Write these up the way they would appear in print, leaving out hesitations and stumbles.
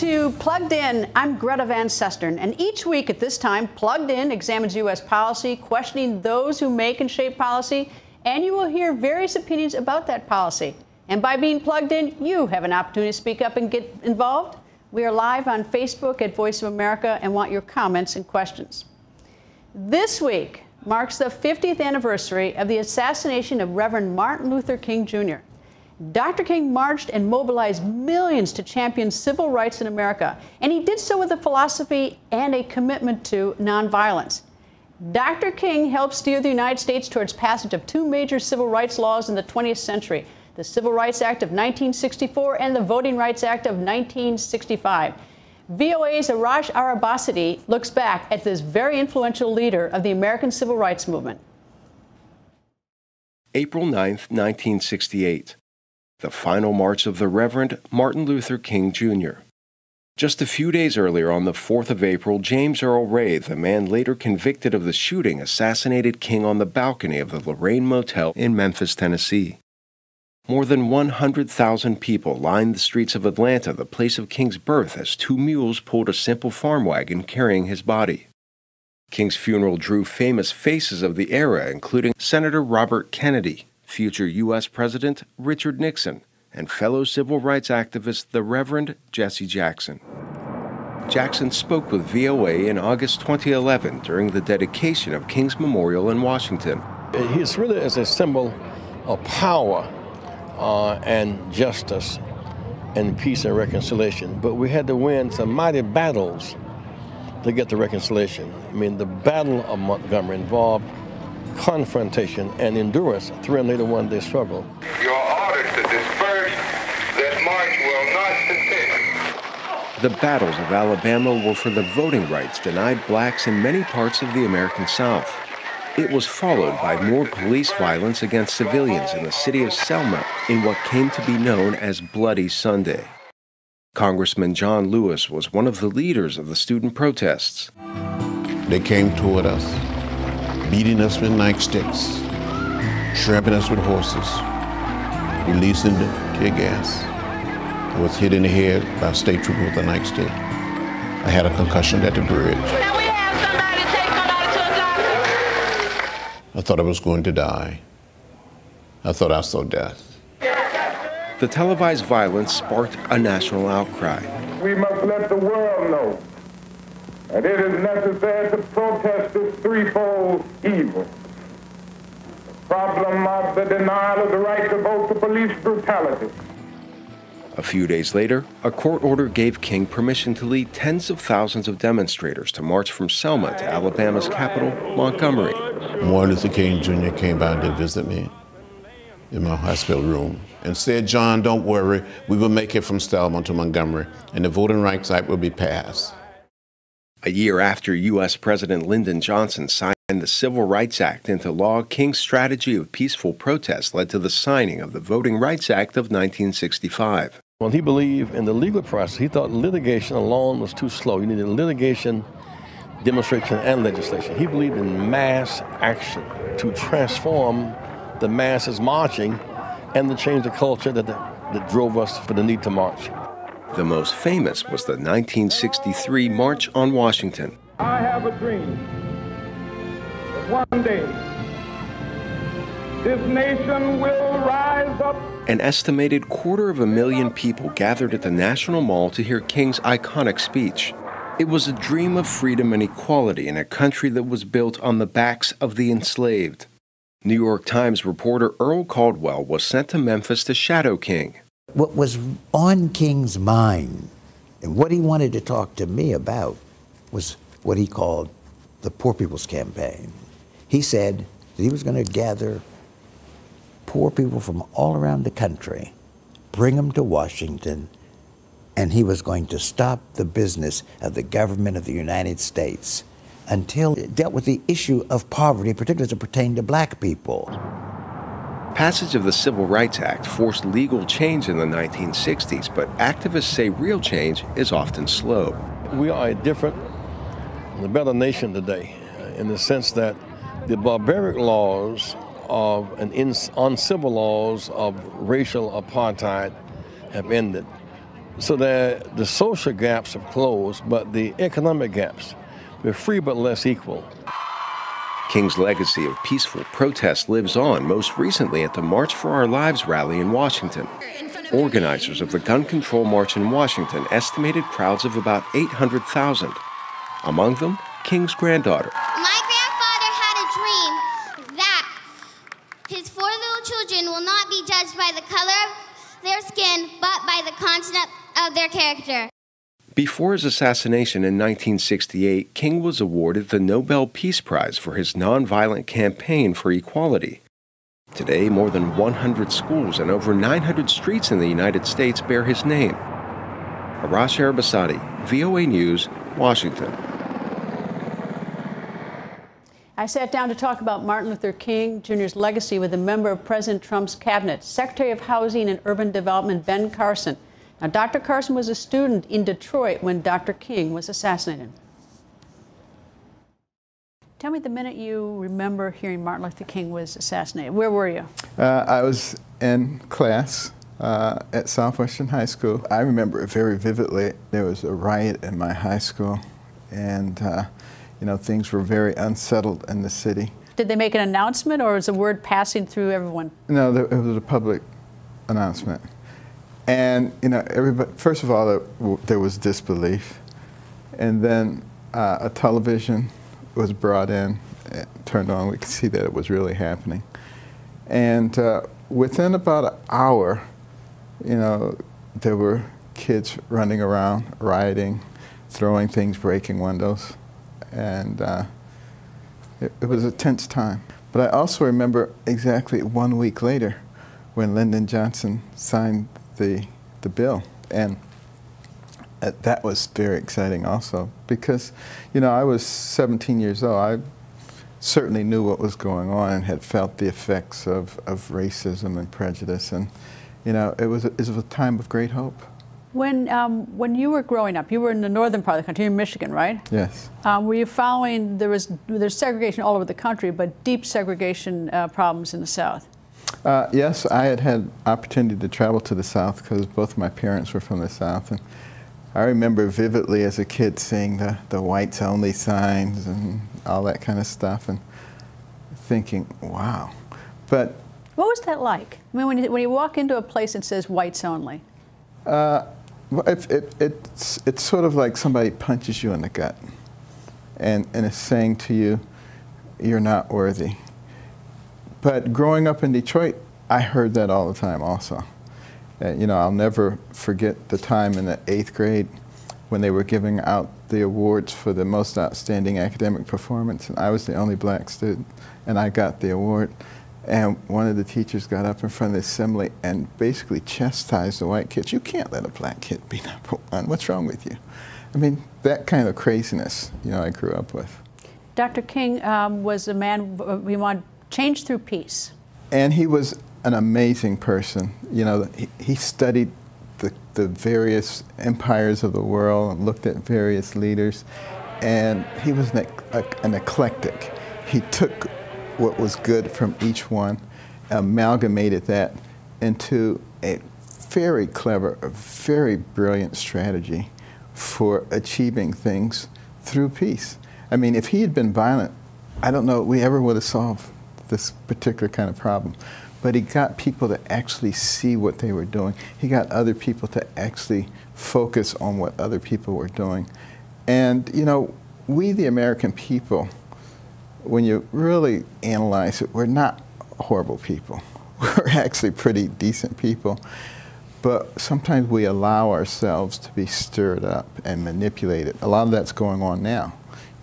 to Plugged In. I'm Greta Van Susteren, and each week at this time, Plugged In examines U.S. policy, questioning those who make and shape policy, and you will hear various opinions about that policy. And by being plugged in, you have an opportunity to speak up and get involved. We are live on Facebook at Voice of America and want your comments and questions. This week marks the 50th anniversary of the assassination of Reverend Martin Luther King, Jr. Dr. King marched and mobilized millions to champion civil rights in America, and he did so with a philosophy and a commitment to nonviolence. Dr. King helped steer the United States towards passage of two major civil rights laws in the 20th century, the Civil Rights Act of 1964 and the Voting Rights Act of 1965. VOA's Arash Arabasadi looks back at this very influential leader of the American civil rights movement. April 9th, 1968. The final march of the Reverend Martin Luther King, Jr. Just a few days earlier, on the 4th of April, James Earl Ray, the man later convicted of the shooting, assassinated King on the balcony of the Lorraine Motel in Memphis, Tennessee. More than 100,000 people lined the streets of Atlanta, the place of King's birth, as two mules pulled a simple farm wagon carrying his body. King's funeral drew famous faces of the era, including Senator Robert Kennedy, future U.S. President Richard Nixon, and fellow civil rights activist the Reverend Jesse Jackson. Jackson spoke with VOA in August 2011 during the dedication of King's Memorial in Washington. He's really as a symbol of power and justice and peace and reconciliation. But we had to win some mighty battles to get the reconciliation. I mean, the Battle of Montgomery involved confrontation and endurance, 381-day struggle. Your order to disperse that march will not continue. The battles of Alabama were for the voting rights denied blacks in many parts of the American South. It was followed by more police violence against civilians in the city of Selma in what came to be known as Bloody Sunday. Congressman John Lewis was one of the leaders of the student protests. They came toward us, beating us with nightsticks, tramping us with horses, releasing the tear gas. I was hit in the head by a state trooper with a nightstick. I had a concussion at the bridge. Can we have somebody take somebody to a doctor? I thought I was going to die. I thought I saw death. The televised violence sparked a national outcry. We must let the world know that it is necessary to protest this threefold evil. The problem of the denial of the right to vote to police brutality. A few days later, a court order gave King permission to lead tens of thousands of demonstrators to march from Selma to Alabama's capital, Montgomery. Martin Luther King Jr. came by to visit me in my hospital room and said, "John, don't worry, we will make it from Selma to Montgomery, and the Voting Rights Act will be passed." A year after U.S. President Lyndon Johnson signed the Civil Rights Act into law, King's strategy of peaceful protest led to the signing of the Voting Rights Act of 1965. When he believed in the legal process, he thought litigation alone was too slow. You needed litigation, demonstration, and legislation. He believed in mass action to transform the masses marching and to change the culture that drove us for the need to march. The most famous was the 1963 March on Washington. I have a dream that one day this nation will rise up. An estimated 250,000 people gathered at the National Mall to hear King's iconic speech. It was a dream of freedom and equality in a country that was built on the backs of the enslaved. New York Times reporter Earl Caldwell was sent to Memphis to shadow King. What was on King's mind and what he wanted to talk to me about was what he called the Poor People's Campaign. He said that he was going to gather poor people from all around the country, bring them to Washington, and he was going to stop the business of the government of the United States until it dealt with the issue of poverty, particularly as it pertained to black people. Passage of the Civil Rights Act forced legal change in the 1960s, but activists say real change is often slow. We are a different and a better nation today in the sense that the barbaric laws and uncivil laws of racial apartheid have ended. So that the social gaps have closed, but the economic gaps, we're free but less equal. King's legacy of peaceful protest lives on, most recently at the March for Our Lives rally in Washington. Organizers of the Gun Control March in Washington estimated crowds of about 800,000. Among them, King's granddaughter. My grandfather had a dream that his 4 little children will not be judged by the color of their skin, but by the content of their character. Before his assassination in 1968, King was awarded the Nobel Peace Prize for his nonviolent campaign for equality. Today, more than 100 schools and over 900 streets in the United States bear his name. Arash Arabasadi, VOA News, Washington. I sat down to talk about Martin Luther King Jr.'s legacy with a member of President Trump's cabinet, Secretary of Housing and Urban Development Ben Carson. Now, Dr. Carson was a student in Detroit when Dr. King was assassinated. Tell me the minute you remember hearing Martin Luther King was assassinated. Where were you? I was in class at Southwestern High School. I remember it very vividly. There was a riot in my high school, and you know, things were very unsettled in the city. Did they make an announcement, or was the word passing through everyone? No, it was a public announcement. And, you know, everybody, first of all, there was disbelief. And then a television was brought in, turned on. We could see that it was really happening. And within about an hour, you know, there were kids running around, rioting, throwing things, breaking windows. And it was a tense time. But I also remember exactly 1 week later when Lyndon Johnson signed the bill, and that was very exciting also, because, you know, I was 17 years old. I certainly knew what was going on and had felt the effects of racism and prejudice, and, you know, it was a time of great hope. When you were growing up, you were in the northern part of the country, you're in Michigan, right? Yes. Were you following, there's segregation all over the country, but deep segregation problems in the South? Yes, I had opportunity to travel to the South because both of my parents were from the South. And I remember vividly as a kid seeing the whites only signs and all that kind of stuff and thinking, wow. But what was that like? I mean, when you walk into a place that says whites only? It's sort of like somebody punches you in the gut and is saying to you, you're not worthy. But growing up in Detroit, I heard that all the time also. You know, I'll never forget the time in the 8th grade when they were giving out the awards for the most outstanding academic performance, and I was the only black student, and I got the award. And one of the teachers got up in front of the assembly and basically chastised the white kids. You can't let a black kid be #1. What's wrong with you? I mean, that kind of craziness, you know, I grew up with. Dr. King was a man we want change through peace. And he was an amazing person. You know, he studied the various empires of the world and looked at various leaders. And he was an eclectic. He took what was good from each one, amalgamated that into a very clever, a very brilliant strategy for achieving things through peace. I mean, if he had been violent, I don't know we ever would have solved this particular kind of problem. But he got people to actually see what they were doing. He got other people to actually focus on what other people were doing. And, you know, we, the American people, when you really analyze it, we're not horrible people. We're actually pretty decent people. But sometimes we allow ourselves to be stirred up and manipulated. A lot of that's going on now,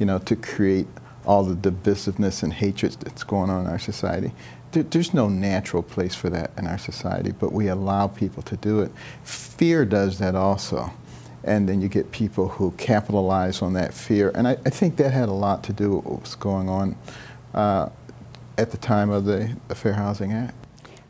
you know, to create all the divisiveness and hatred that's going on in our society. There's no natural place for that in our society, but we allow people to do it. Fear does that also. And then you get people who capitalize on that fear. And I think that had a lot to do with what was going on at the time of the Fair Housing Act.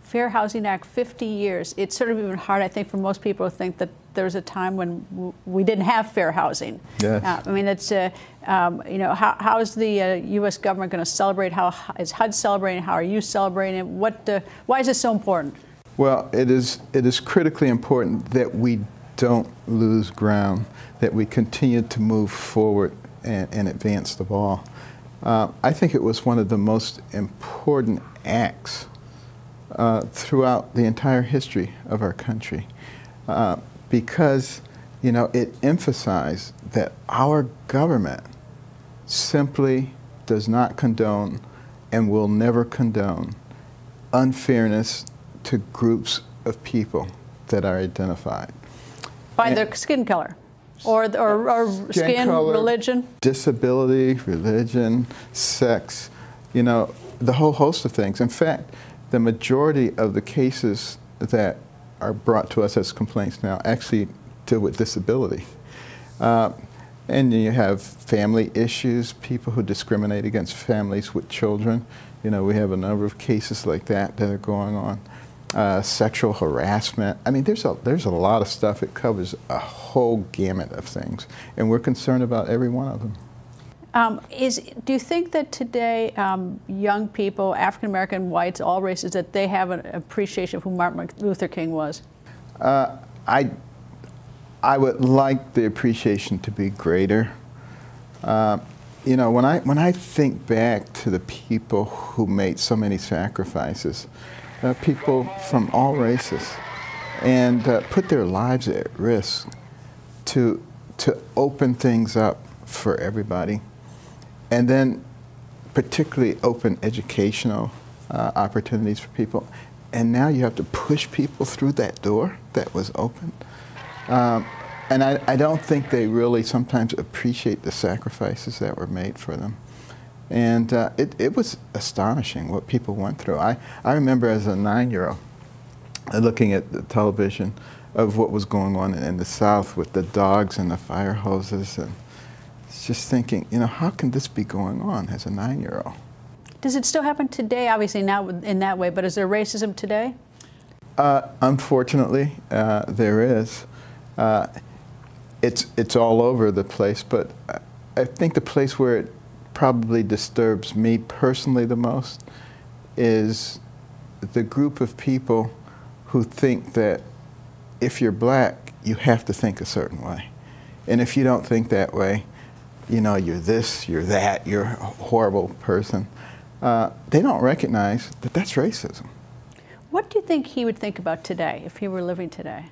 Fair Housing Act, 50 years. It's sort of even hard, I think, for most people to think that there's a time when we didn't have fair housing. Yes. I mean, it's, you know, how is the U.S. government going to celebrate? How is HUD celebrating? How are you celebrating it? Why is this so important? Well, it is critically important that we don't lose ground, that we continue to move forward and advance the ball. I think it was one of the most important acts throughout the entire history of our country, because, you know, it emphasized that our government simply does not condone and will never condone unfairness to groups of people that are identified by their skin color, or skin color, religion, disability, religion, sex, you know, the whole host of things. In fact, the majority of the cases that are brought to us as complaints now actually deal with disability. And you have family issues, people who discriminate against families with children. You know, we have a number of cases like that are going on. Sexual harassment. I mean, there's a lot of stuff. It covers a whole gamut of things, and we're concerned about every one of them. Do you think that today young people, African American, whites, all races, that they have an appreciation of who Martin Luther King was? I would like the appreciation to be greater. You know, when I think back to the people who made so many sacrifices, people from all races, and put their lives at risk to open things up for everybody, and then particularly open educational opportunities for people. And now you have to push people through that door that was open. And I don't think they really sometimes appreciate the sacrifices that were made for them. And it was astonishing what people went through. I remember as a 9-year-old looking at the television of what was going on in the South with the dogs and the fire hoses, and just thinking, you know, how can this be going on as a 9-year-old? Does it still happen today? Obviously not in that way, but is there racism today? Unfortunately, there is. It's all over the place, but I think the place where it probably disturbs me personally the most is the group of people who think that if you're black, you have to think a certain way. And if you don't think that way, you know, you're this, you're that, you're a horrible person. They don't recognize that that's racism. What do you think he would think about today if he were living today?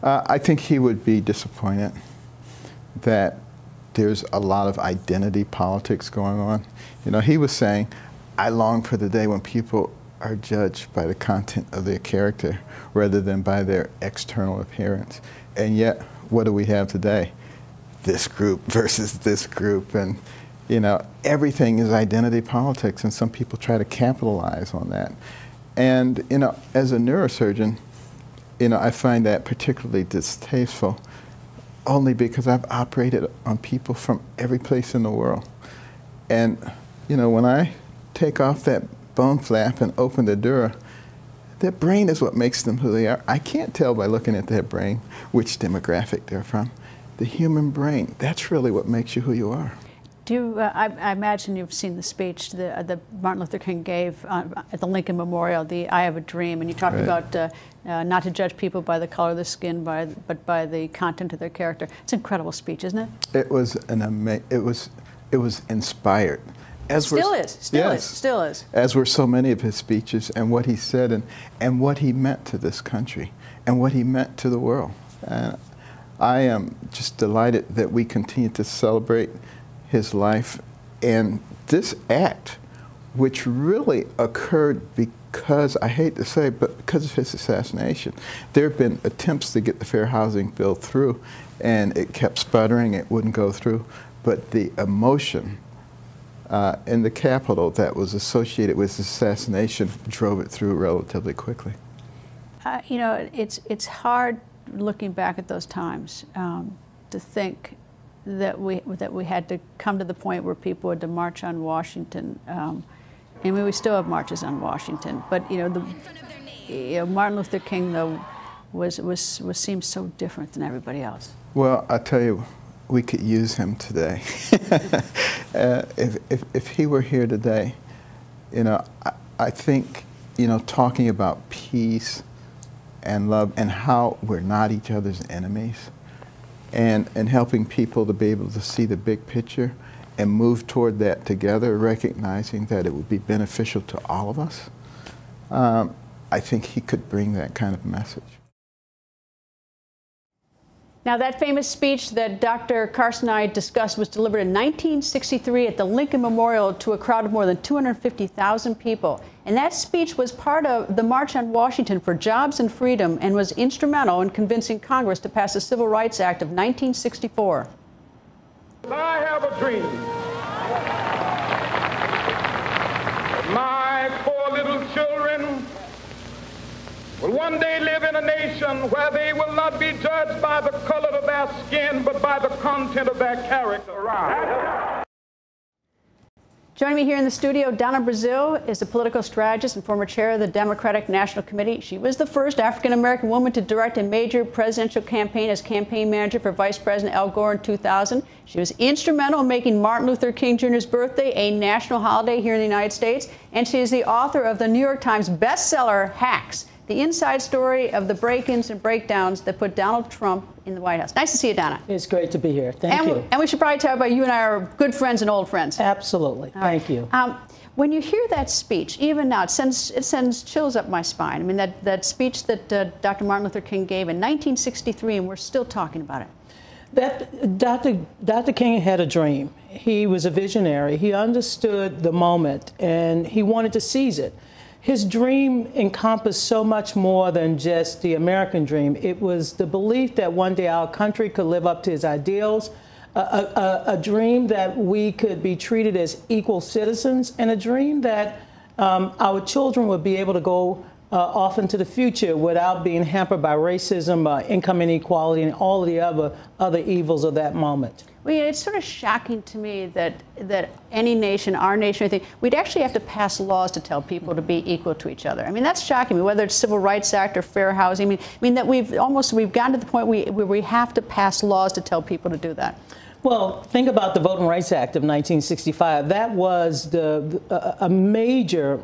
I think he would be disappointed that there's a lot of identity politics going on. You know, he was saying, I long for the day when people are judged by the content of their character rather than by their external appearance. And yet, what do we have today? This group versus this group, and you know, everything is identity politics, and some people try to capitalize on that. And you know, as a neurosurgeon, you know, I find that particularly distasteful, only because I've operated on people from every place in the world. And you know, when I take off that bone flap and open the dura, their brain is what makes them who they are. I can't tell by looking at their brain which demographic they're from. The human brain, that's really what makes you who you are. Do you, I imagine you've seen the speech that Martin Luther King gave at the Lincoln Memorial, the I Have a Dream, and you talked about not to judge people by the color of their skin, but by the content of their character. It's an incredible speech, isn't it? It was it was inspired. Still is. As were so many of his speeches, and what he said, and what he meant to this country, and what he meant to the world. I am just delighted that we continue to celebrate his life, and this act, which really occurred because, I hate to say, but because of his assassination. There have been attempts to get the Fair Housing Bill through, and it kept sputtering, it wouldn't go through, but the emotion in the Capitol that was associated with his assassination drove it through relatively quickly. You know, it's hard looking back at those times to think that we had to come to the point where people had to march on Washington. I mean, we still have marches on Washington, but you know, Martin Luther King though seems so different than everybody else. Well, I tell you, we could use him today. If he were here today, you know, I think, you know, talking about peace and love, and how we're not each other's enemies, and helping people to be able to see the big picture and move toward that together, recognizing that it would be beneficial to all of us. I think he could bring that kind of message. Now, that famous speech that Dr. Carson and I discussed was delivered in 1963 at the Lincoln Memorial to a crowd of more than 250,000 people. And that speech was part of the March on Washington for Jobs and Freedom and was instrumental in convincing Congress to pass the Civil Rights Act of 1964. I have a dream. My 4 little children will one day live in a nation where they will not be judged by the color of their skin, but by the content of their character. Joining me here in the studio, Donna Brazile is a political strategist and former chair of the Democratic National Committee. She was the first African-American woman to direct a major presidential campaign as campaign manager for Vice President Al Gore in 2000. She was instrumental in making Martin Luther King Jr.'s birthday a national holiday here in the United States. And she is the author of the New York Times bestseller, Hacks, the inside story of the break-ins and breakdowns that put Donald Trump in the White House. Nice to see you, Donna. It's great to be here. Thank you. And we should probably talk about you and I are good friends and old friends. Absolutely. Thank you. When you hear that speech, even now, it sends chills up my spine. I mean, that speech that Dr. Martin Luther King gave in 1963, and we're still talking about it. Dr. King had a dream. He was a visionary. He understood the moment, and he wanted to seize it. His dream encompassed so much more than just the American dream. It was the belief that one day our country could live up to his ideals, a dream that we could be treated as equal citizens, and a dream that our children would be able to go off into the future without being hampered by racism, income inequality, and all of the other evils of that moment. Well, yeah, it's sort of shocking to me that any nation, our nation, I think, we'd actually have to pass laws to tell people to be equal to each other. I mean, that's shocking me, whether it's Civil Rights Act or fair housing. I mean that we've gotten to the point where we have to pass laws to tell people to do that. Well, think about the Voting Rights Act of 1965. That was a major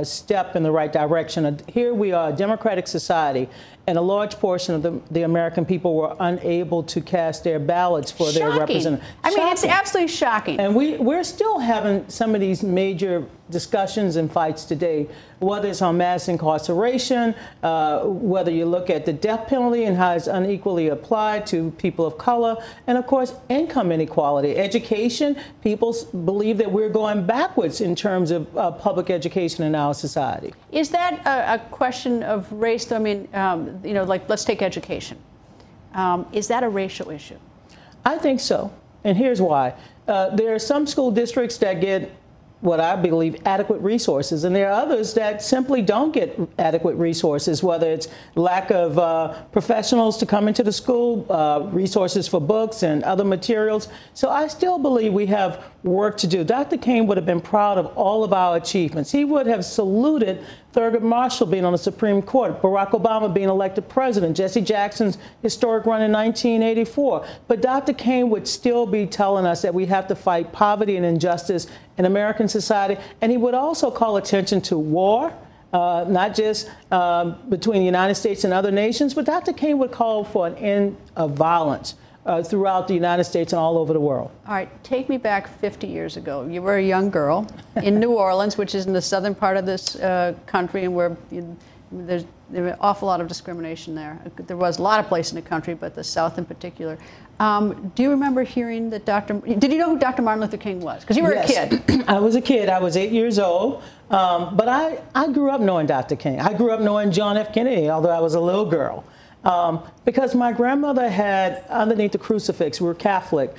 step in the right direction. Here we are, a democratic society, and a large portion of the American people were unable to cast their ballots for their representatives. I mean, it's absolutely shocking. And we're still having some of these major discussions and fights today, whether it's on mass incarceration, whether you look at the death penalty and how it's unequally applied to people of color, and of course, income inequality. Education, people believe that we're going backwards in terms of public education in our society. Is that a question of race? I mean, you know, like, let's take education. Is that a racial issue? I think so, and here's why. There are some school districts that get what I believe adequate resources, and there are others that simply don't get adequate resources, whether it's lack of professionals to come into the school, resources for books and other materials. So I still believe we have work to do. Dr. King would have been proud of all of our achievements. He would have saluted Thurgood Marshall being on the Supreme Court, Barack Obama being elected president, Jesse Jackson's historic run in 1984. But Dr. King would still be telling us that we have to fight poverty and injustice in American society. And he would also call attention to war, not just between the United States and other nations, but Dr. King would call for an end of violence throughout the United States and all over the world. All right, take me back 50 years ago. You were a young girl in New Orleans, which is in the southern part of this country, and where there's an awful lot of discrimination there. There was a lot of places in the country, but the South in particular. Do you remember hearing that did you know who Dr. Martin Luther King was? Because you were a kid. I was a kid. I was 8 years old. But I grew up knowing Dr. King. I grew up knowing John F. Kennedy, although I was a little girl. Because my grandmother had, underneath the crucifix, we were Catholic,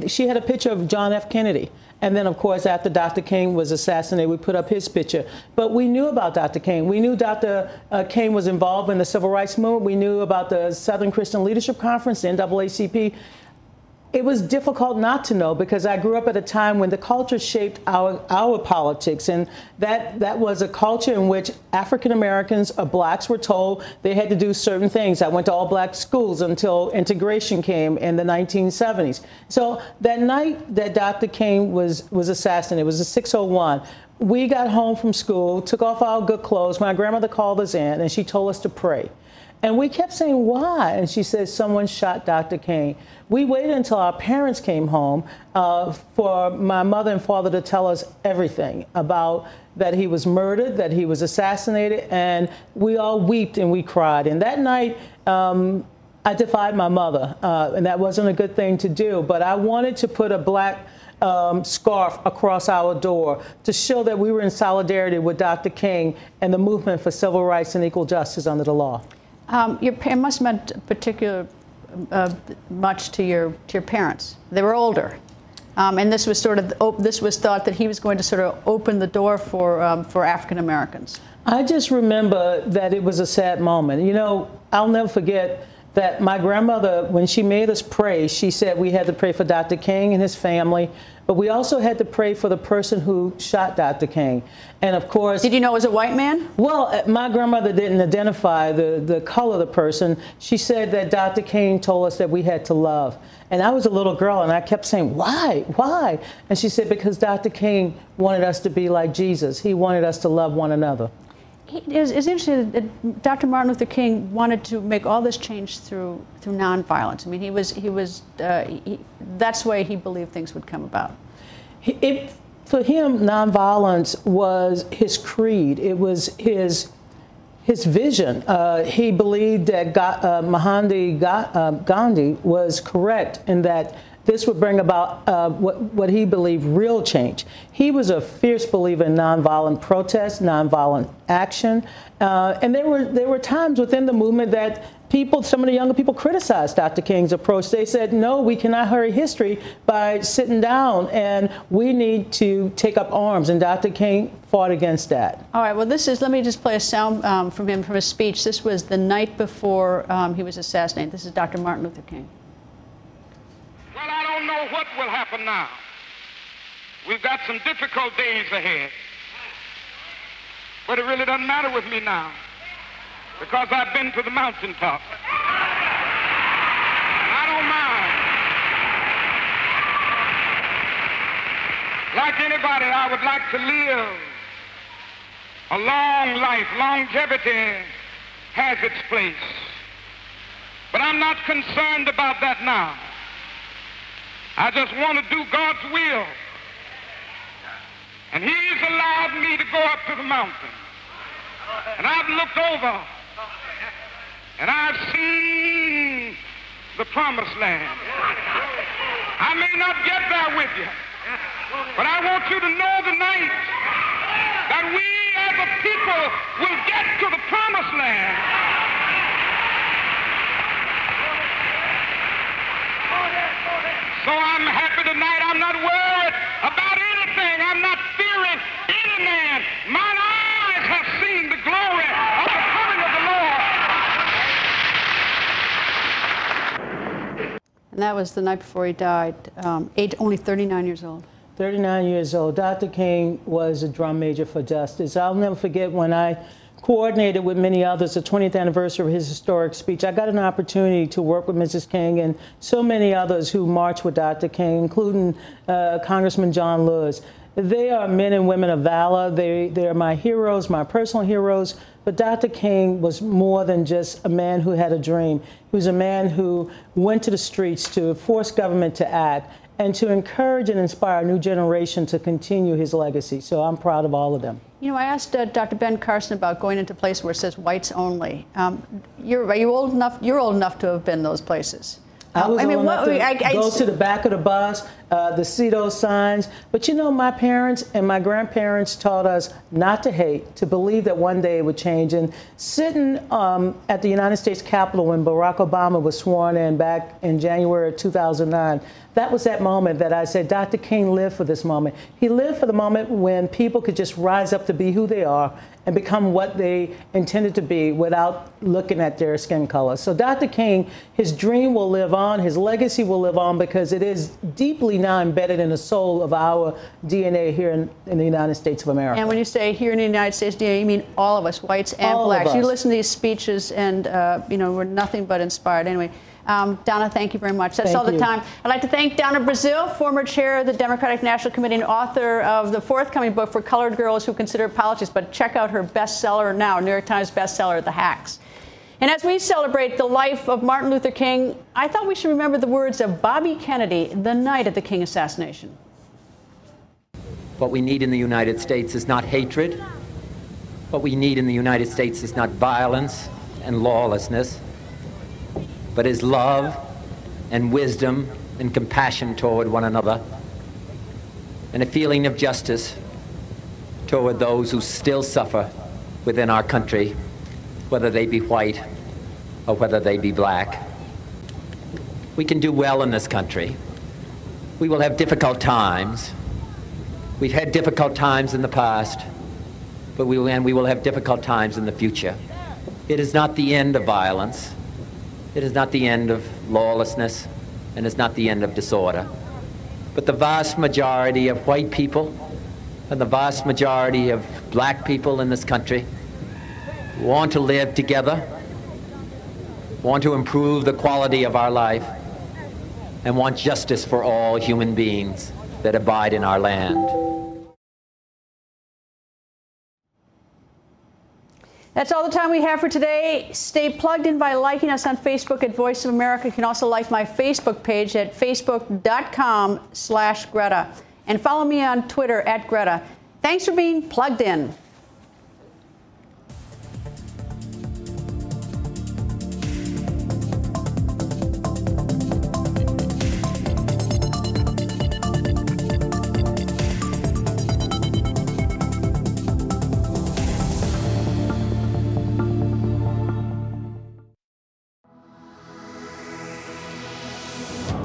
she had a picture of John F. Kennedy. And then, of course, after Dr. King was assassinated, we put up his picture. But we knew about Dr. King. We knew Dr. King was involved in the Civil Rights Movement. We knew about the Southern Christian Leadership Conference, the NAACP. It was difficult not to know because I grew up at a time when the culture shaped our politics, and that was a culture in which African Americans or blacks were told they had to do certain things. I went to all black schools until integration came in the 1970s. So that night that Dr. King was assassinated, it was a 6:01. We got home from school, took off our good clothes. My grandmother called us in, and she told us to pray. And we kept saying, why? And she said, someone shot Dr. King. We waited until our parents came home for my mother and father to tell us everything about that he was murdered, that he was assassinated, and we all wept and we cried. And that night, I defied my mother, and that wasn't a good thing to do, but I wanted to put a black scarf across our door to show that we were in solidarity with Dr. King and the movement for civil rights and equal justice under the law. It must have meant particular much to your parents. They were older, and this was sort of this was thought that he was going to sort of open the door for African Americans. I just remember that it was a sad moment. You know, I'll never forget that my grandmother, when she made us pray, she said we had to pray for Dr. King and his family, but we also had to pray for the person who shot Dr. King. And of course... Did you know it was a white man? Well, my grandmother didn't identify the color of the person. She said that Dr. King told us that we had to love. And I was a little girl, and I kept saying, why? Why? And she said, because Dr. King wanted us to be like Jesus. He wanted us to love one another. It's interesting that Dr. Martin Luther King wanted to make all this change through nonviolence. I mean, that's the way he believed things would come about. For him, nonviolence was his creed. It was his vision. He believed that Mahatma Gandhi was correct in that this would bring about what he believed real change. He was a fierce believer in nonviolent protest, nonviolent action, and there were times within the movement that some of the younger people criticized Dr. King's approach. They said, no, we cannot hurry history by sitting down, and we need to take up arms, and Dr. King fought against that. All right, well, let me just play a sound from his speech. This was the night before he was assassinated. This is Dr. Martin Luther King. Well, I don't know what will happen now. We've got some difficult days ahead. But it really doesn't matter with me now, because I've been to the mountaintop. I don't mind. Like anybody, I would like to live a long life. Longevity has its place. But I'm not concerned about that now. I just want to do God's will. And He's allowed me to go up to the mountain. And I've looked over, and I've seen the promised land. I may not get there with you, but I want you to know tonight that we as a people will get to the promised land. So I'm happy tonight. I'm not worried about anything. I'm not fearing any man. Mine eyes have seen the glory of the coming of the Lord. And that was the night before he died, only 39 years old. 39 years old. Dr. King was a drum major for justice. I'll never forget when I coordinated with many others the 20th anniversary of his historic speech. I got an opportunity to work with Mrs. King and so many others who marched with Dr. King, including Congressman John Lewis. They are men and women of valor. They are my heroes, my personal heroes. But Dr. King was more than just a man who had a dream. He was a man who went to the streets to force government to act and to encourage and inspire a new generation to continue his legacy. So I'm proud of all of them. You know, I asked Dr. Ben Carson about going into places where it says whites only. Are you old enough? You're old enough to have been those places. I was old enough to go to the back of the bus, to see those signs. But you know, my parents and my grandparents taught us not to hate, to believe that one day it would change. And sitting at the United States Capitol when Barack Obama was sworn in back in January of 2009, that was that moment that I said, Dr. King lived for this moment. He lived for the moment when people could just rise up to be who they are and become what they intended to be without looking at their skin color. So Dr. King, his dream will live on, his legacy will live on, because it is deeply now embedded in the soul of our DNA here in the United States of America. And when you say here in the United States DNA, you mean all of us, whites and blacks. You listen to these speeches and, you know, we're nothing but inspired. Anyway. Donna, thank you very much. That's all the time. I'd like to thank Donna Brazile, former chair of the Democratic National Committee and author of the forthcoming book for colored girls who consider politics. But check out her bestseller now, New York Times bestseller, The Hacks. And as we celebrate the life of Martin Luther King, I thought we should remember the words of Bobby Kennedy the night of the King assassination. What we need in the United States is not hatred. What we need in the United States is not violence and lawlessness, but is love and wisdom and compassion toward one another, and a feeling of justice toward those who still suffer within our country, whether they be white or whether they be black. We can do well in this country. We will have difficult times. We've had difficult times in the past, but we will have difficult times in the future. It is not the end of violence. It is not the end of lawlessness, and it's not the end of disorder. But the vast majority of white people and the vast majority of black people in this country want to live together, want to improve the quality of our life, and want justice for all human beings that abide in our land. That's all the time we have for today. Stay plugged in by liking us on Facebook at Voice of America. You can also like my Facebook page at facebook.com/Greta. And follow me on Twitter at Greta. Thanks for being plugged in.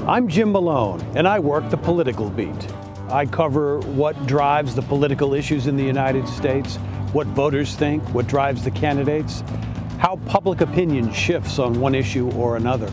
I'm Jim Malone, and I work the political beat. I cover what drives the political issues in the United States, what voters think, what drives the candidates, how public opinion shifts on one issue or another.